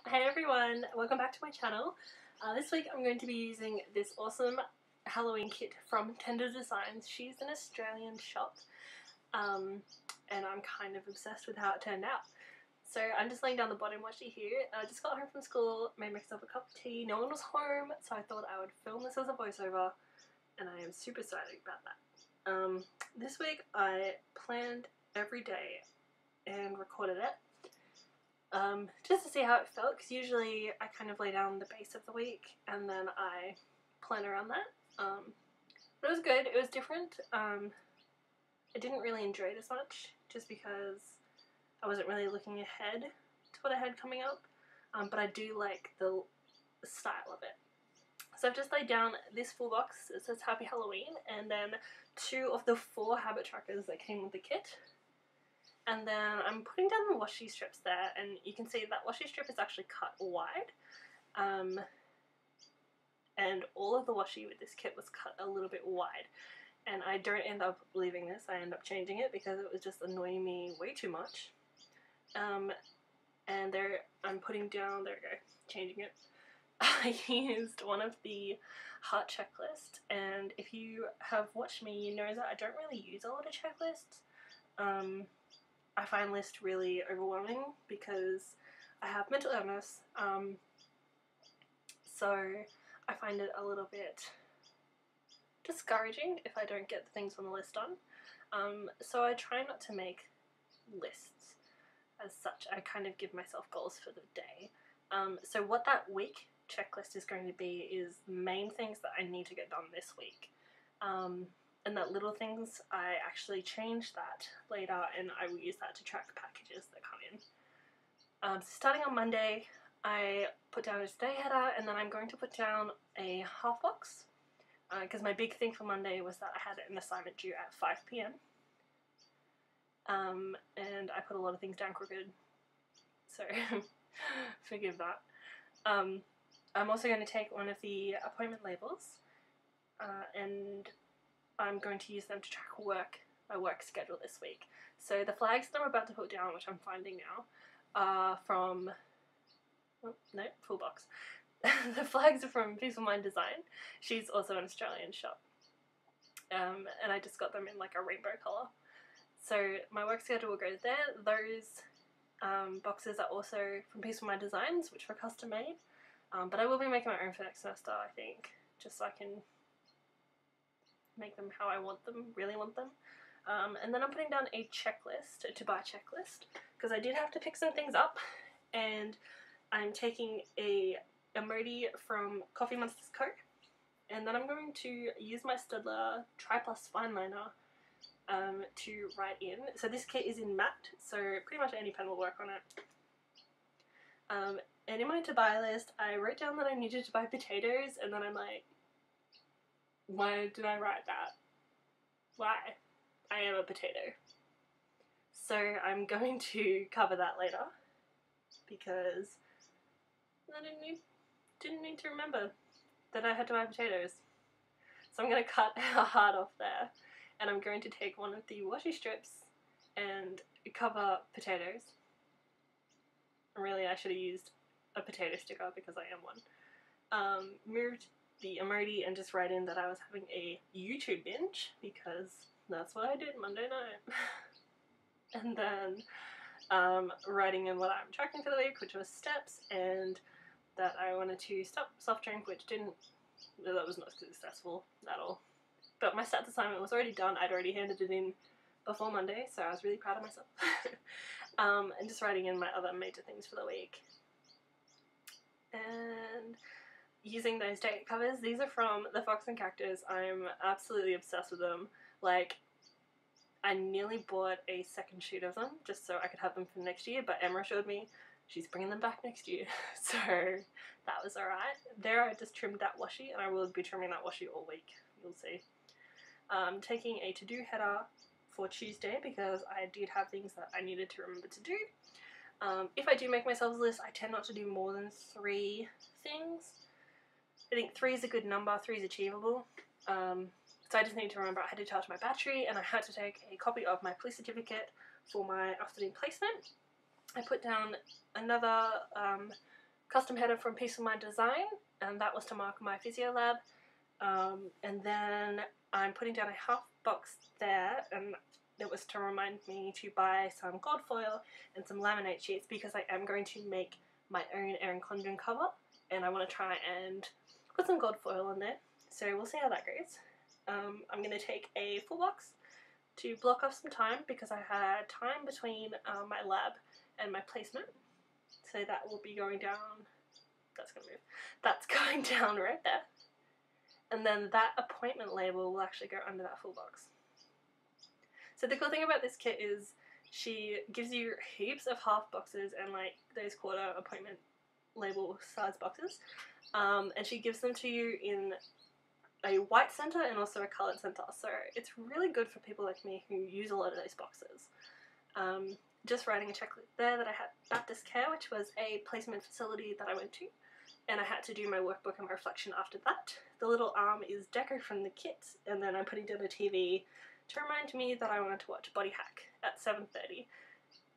Hey everyone, welcome back to my channel. This week I'm going to be using this awesome Halloween kit from Tender Designs. She's an Australian shop and I'm kind of obsessed with how it turned out. So I'm just laying down the bottom washi here. I just got home from school, made myself a cup of tea, no one was home, so I thought I would film this as a voiceover and I am super excited about that. This week I planned every day and recorded it. Just to see how it felt, because usually I kind of lay down the base of the week and then I plan around that. But it was good, it was different. I didn't really enjoy it as much just because I wasn't really looking ahead to what I had coming up, but I do like the style of it. So I've just laid down this full box that says Happy Halloween and then 2 of the 4 habit trackers that came with the kit. And then I'm putting down the washi strips there, and you can see that washi strip is actually cut wide. And all of the washi with this kit was cut a little bit wide. And I don't end up leaving this, I end up changing it because it was just annoying me way too much. And there, I'm putting down, there we go, changing it. I used one of the heart checklists, and if you have watched me, you know that I don't really use a lot of checklists. I find lists really overwhelming because I have mental illness, so I find it a little bit discouraging if I don't get the things on the list done. So I try not to make lists as such. I kind of give myself goals for the day. So what that week checklist is going to be is the main things that I need to get done this week. And that little things, I actually change that later and I will use that to track packages that come in. So starting on Monday, I put down a today header and then I'm going to put down a half box because my big thing for Monday was that I had an assignment due at 5 PM. And I put a lot of things down crooked, so forgive that. I'm also going to take one of the appointment labels and I'm going to use them to track my work schedule this week. So the flags that I'm about to put down, which I'm finding now, are from, oh, no, full box. The flags are from Peaceful Mind Design. She's also an Australian shop. And I just got them in like a rainbow colour. So my work schedule will go there. Those boxes are also from Peaceful Mind Designs, which were custom made. But I will be making my own for next semester, I think, just so I can make them how I want them, really want them. And then I'm putting down a checklist, a to buy checklist, because I did have to pick some things up, and I'm taking a emoji from Coffee Monster's Co. And then I'm going to use my Staedtler Tri-Plus Fine Liner to write in. So this kit is in matte, so pretty much any pen will work on it. And in my to buy list, I wrote down that I needed to buy potatoes, and then I'm like, why did I write that? Why? I am a potato. So I'm going to cover that later because I didn't need to remember that I had to buy potatoes. So I'm going to cut a heart off there and I'm going to take one of the washi strips and cover potatoes. Really, I should have used a potato sticker because I am one. Moved the emoji and just write in that I was having a YouTube binge because that's what I did Monday night. And then writing in what I'm tracking for the week, which was steps, and that I wanted to stop soft drink, which that was not successful at all. But my stats assignment was already done. I'd already handed it in before Monday, so I was really proud of myself. And just writing in my other major things for the week. And using those date covers. These are from the Fox and Cactus. I'm absolutely obsessed with them. Like, I nearly bought a second shoot of them just so I could have them for next year, but Emma showed me she's bringing them back next year, so that was alright. There I just trimmed that washi, and I will be trimming that washi all week, you'll see. Taking a to-do header for Tuesday because I did have things that I needed to remember to do. If I do make myself a list, I tend not to do more than 3 things. I think 3 is a good number, 3 is achievable. So I just need to remember I had to charge my battery and I had to take a copy of my police certificate for my afternoon placement. I put down another custom header from Peace of Mind Design, and that was to mark my physio lab. And then I'm putting down a half box there, and it was to remind me to buy some gold foil and some laminate sheets, because I am going to make my own Erin Condren cover, and I want to try and put some gold foil on there, so we'll see how that goes. I'm going to take a full box to block off some time, because I had time between my lab and my placement, so that will be going down, that's going to move, that's going down right there, and then that appointment label will actually go under that full box. So the cool thing about this kit is she gives you heaps of half boxes and like those quarter appointment label size boxes, and she gives them to you in a white center and also a coloured center, so it's really good for people like me who use a lot of those boxes. Just writing a checklist there that I had Baptist Care, which was a placement facility that I went to, and I had to do my workbook and my reflection after that. The little arm is deco from the kit, and then I'm putting down a TV to remind me that I wanted to watch Body Hack at 7:30.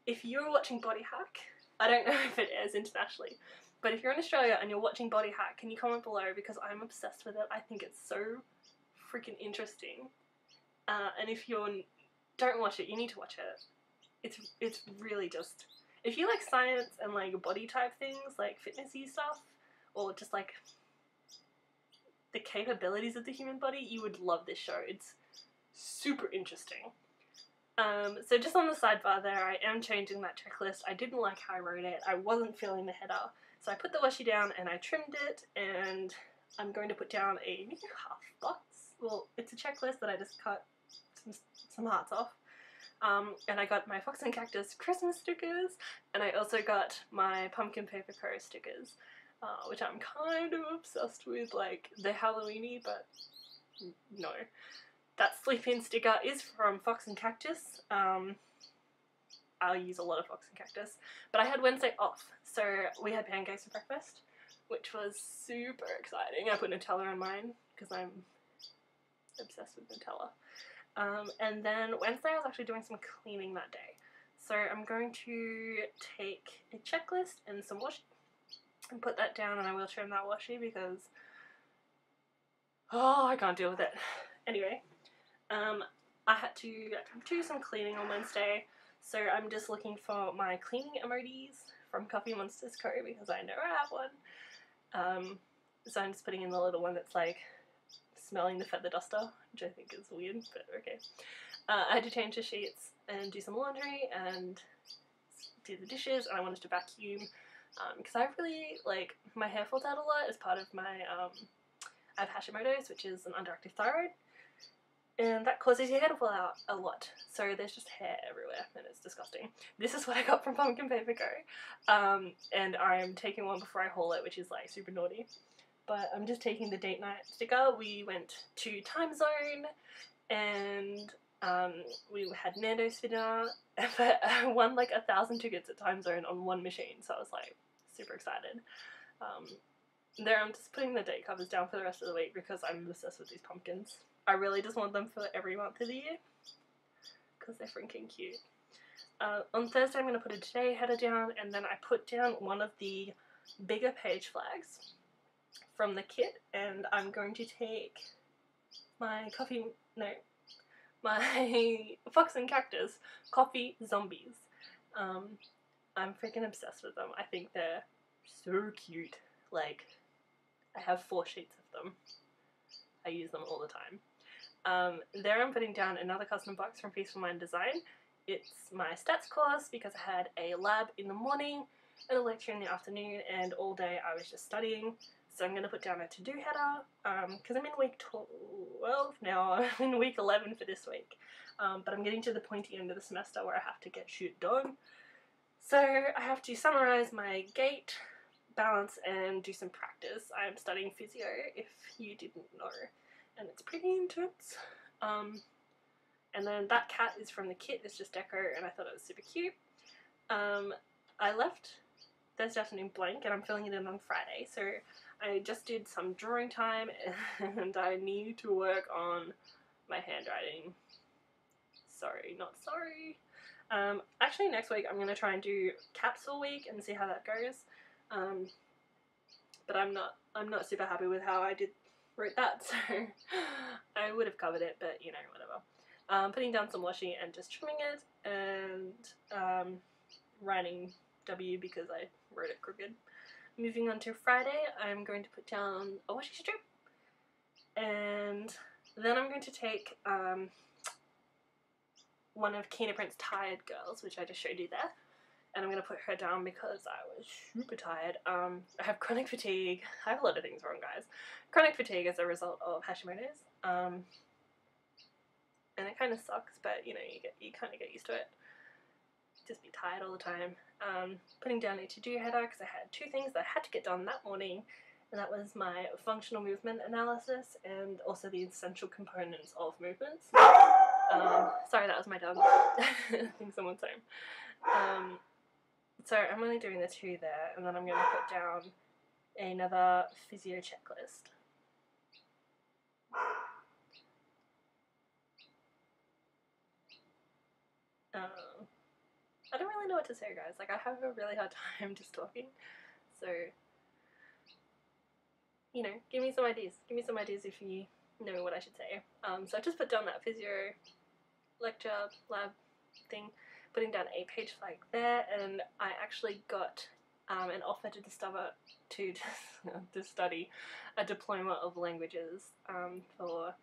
If you're watching Body Hack, I don't know if it airs internationally, but if you're in Australia and you're watching Body Hack, can you comment below, because I'm obsessed with it. I think it's so freaking interesting. And if you don't watch it, you need to watch it. It's really just, if you like science and like body type things, like fitnessy stuff, or just like the capabilities of the human body, you would love this show. It's super interesting. So just on the sidebar there, I am changing that checklist. I didn't like how I wrote it. I wasn't feeling the header. So I put the washi down and I trimmed it, and I'm going to put down a new half box. Well, it's a checklist that I just cut some hearts off. And I got my Fox and Cactus Christmas stickers, and I also got my Pumpkin Paper Pro stickers, which I'm kind of obsessed with. Like, they're Halloweeny, but no. That sleep-in sticker is from Fox and Cactus. I'll use a lot of Fox and Cactus. But I had Wednesday off, so we had pancakes for breakfast, which was super exciting. I put Nutella on mine, because I'm obsessed with Nutella. And then Wednesday I was actually doing some cleaning that day. So I'm going to take a checklist and some washi and put that down, and I will trim that washi because, oh, I can't deal with it. Anyway. I had to do some cleaning on Wednesday, so I'm just looking for my cleaning emojis from Coffee Monsters Co, because I know I have one. So I'm just putting in the little one that's like smelling the feather duster, which I think is weird, but okay. I had to change the sheets and do some laundry and do the dishes, and I wanted to vacuum, because I really, like, my hair falls out a lot as part of my, I have Hashimoto's, which is an underactive thyroid. And that causes your hair to fall out a lot. So there's just hair everywhere, and it's disgusting. This is what I got from Pumpkin Paper Co. And I'm taking one before I haul it, which is like super naughty. But I'm just taking the date night sticker. We went to Time Zone, and we had Nando's for dinner. But I won like 1,000 tickets at Time Zone on one machine, so I was like super excited. There, I'm just putting the date covers down for the rest of the week because I'm obsessed with these pumpkins. I really just want them for every month of the year because they're freaking cute. On Thursday I'm going to put a today header down, and then I put down one of the bigger page flags from the kit, and I'm going to take my my Fox and Cactus Coffee Zombies. I'm freaking obsessed with them. I think they're so cute. Like, I have 4 sheets of them. I use them all the time. There I'm putting down another custom box from Peaceful Mind Design. It's my stats course because I had a lab in the morning and a lecture in the afternoon, and all day I was just studying. So I'm going to put down a to-do header because I'm in week 12 now. I'm in week 11 for this week. But I'm getting to the pointy end of the semester where I have to get shit done. So I have to summarise my gait, balance, and do some practice. I'm studying physio, if you didn't know, and it's pretty intense. And then that cat is from the kit, it's just deco, and I thought it was super cute. I left Thursday afternoon blank, and I'm filling it in on Friday, so I just did some drawing time, and I need to work on my handwriting. Sorry, not sorry. Actually next week I'm going to try and do capsule week and see how that goes. but I'm not super happy with how I wrote that, so I would have covered it, but you know, whatever. Putting down some washi and just trimming it, and writing W because I wrote it crooked. Moving on to Friday, I'm going to put down a washi strip, and then I'm going to take one of Kina Print's Tired Girls, which I just showed you there, and I'm going to put her down because I was super tired. I have chronic fatigue. I have a lot of things wrong, guys. Chronic fatigue as a result of Hashimoto's, and it kind of sucks, but you know, you kind of get used to it. Just be tired all the time. Putting down a to-do header because I had two things that I had to get done that morning, and that was my functional movement analysis and also the essential components of movements. Sorry, that was my dog. I think someone's home. So I'm only doing the two there, and then I'm going to put down another physio checklist. I don't really know what to say, guys. Like, I have a really hard time just talking, so, you know, give me some ideas. Give me some ideas if you know what I should say. So I just put down that physio lecture lab thing, putting down a page flag there, and I actually got an offer to study a diploma of languages for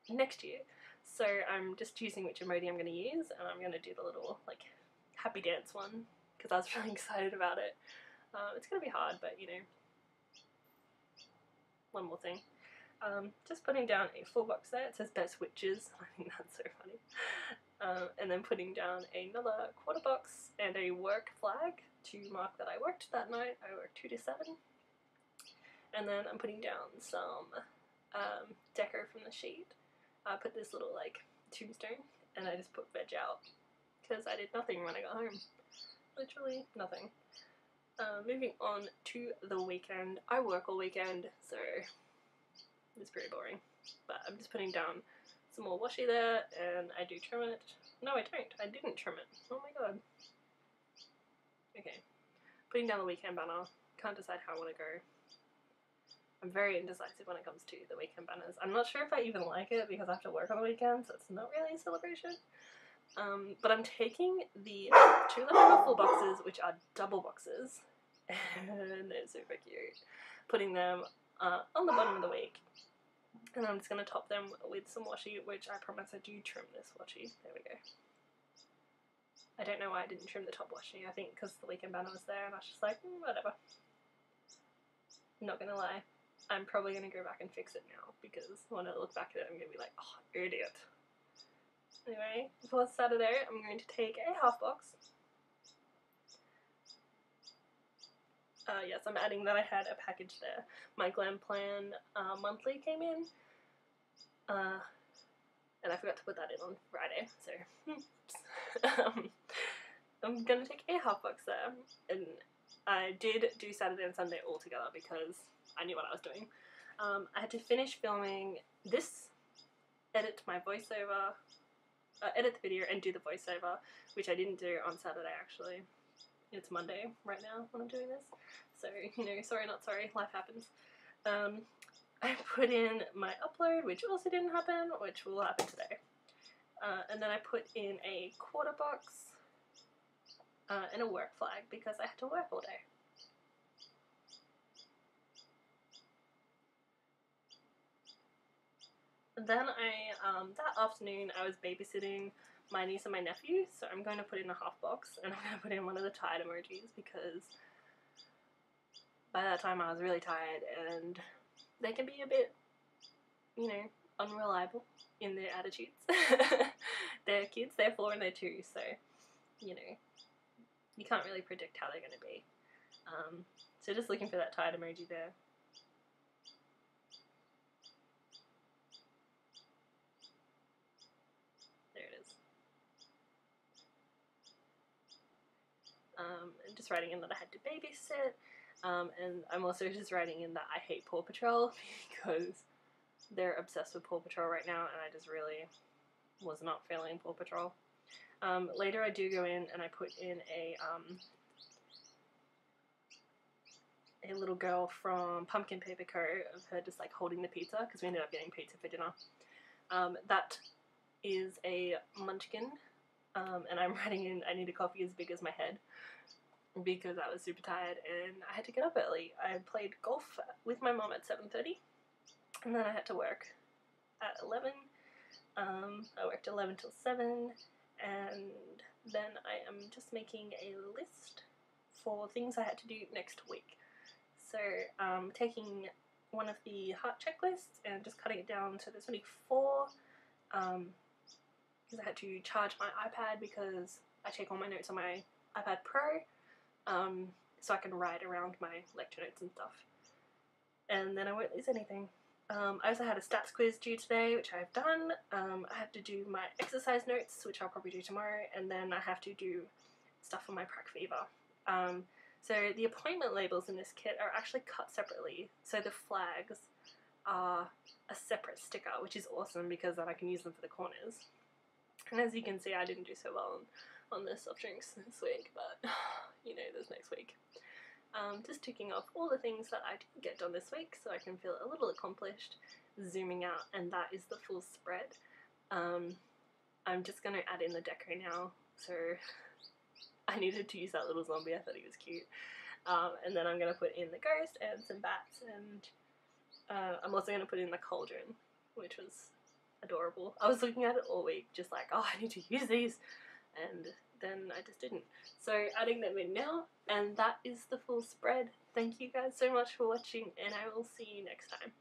next year. So I'm just choosing which emoji I'm going to use, and I'm going to do the little like happy dance one because I was really excited about it. It's going to be hard, but you know, one more thing. Just putting down a full box there. It says best witches. I think that's so funny. And then putting down another quarter box and a work flag to mark that I worked that night. I worked 2 to 7. And then I'm putting down some deco from the sheet. I put this little like tombstone, and I just put veg out because I did nothing when I got home. Literally nothing. Moving on to the weekend. I work all weekend, so it's pretty boring. But I'm just putting down some more washi there, and I do trim it. No, I don't. I didn't trim it. Oh my god. Okay. Putting down the weekend banner. Can't decide how I want to go. I'm very indecisive when it comes to the weekend banners. I'm not sure if I even like it because I have to work on the weekend, so it's not really a celebration. But I'm taking the 2 leftover full boxes, which are double boxes, and they're super cute. Putting them on the bottom of the week. And I'm just going to top them with some washi, which I promise I do trim this washi. There we go. I don't know why I didn't trim the top washi. I think because the weekend banner was there and I was just like, whatever. Not going to lie. I'm probably going to go back and fix it now because when I look back at it, I'm going to be like, oh, idiot. Anyway, for Saturday, I'm going to take a half box. Yes, I'm adding that I had a package there. My Glam Plan monthly came in. And I forgot to put that in on Friday, so I'm gonna take a half box there, and I did do Saturday and Sunday all together because I knew what I was doing. I had to finish filming this, edit my voiceover, edit the video and do the voiceover, which I didn't do on Saturday actually. It's Monday right now when I'm doing this, so you know, sorry not sorry, life happens. I put in my upload, which also didn't happen, which will happen today. And then I put in a quarter box and a work flag because I had to work all day. And then that afternoon I was babysitting my niece and my nephew, so I'm going to put in a half box and I'm going to put in one of the tired emojis because by that time I was really tired and they can be a bit, you know, unreliable in their attitudes. They're kids, they're 4 and they're 2, so, you know, you can't really predict how they're going to be. So just looking for that tired emoji there. There it is. And just writing in that I had to babysit. And I'm also just writing in that I hate Paw Patrol because they're obsessed with Paw Patrol right now and I just really was not feeling Paw Patrol. Later I do go in and I put in a little girl from Pumpkin Paper Co. of her just like holding the pizza, because we ended up getting pizza for dinner. That is a munchkin, and I'm writing in I need a coffee as big as my head, because I was super tired and I had to get up early. I played golf with my mom at 7:30, and then I had to work at 11. I worked 11 till 7, and then I am just making a list for things I had to do next week. So taking one of the heart checklists and just cutting it down, so there's only 4, because I had to charge my iPad because I take all my notes on my iPad Pro, so I can write around my lecture notes and stuff. And then I won't lose anything. I also had a stats quiz due today, which I've done. I have to do my exercise notes, which I'll probably do tomorrow, and then I have to do stuff for my prac fever. So the appointment labels in this kit are actually cut separately, so the flags are a separate sticker, which is awesome because then I can use them for the corners. And as you can see, I didn't do so well on the soft drinks this week, but you know, there's next week. Just ticking off all the things that I didn't get done this week so I can feel a little accomplished, zooming out, and that is the full spread. I'm just going to add in the deco now, so I needed to use that little zombie, I thought he was cute. And then I'm going to put in the ghost and some bats, and I'm also going to put in the cauldron, which was adorable. I was looking at it all week, just like, oh, I need to use these, and then I just didn't. So adding them in now, and that is the full spread. Thank you guys so much for watching, and I will see you next time.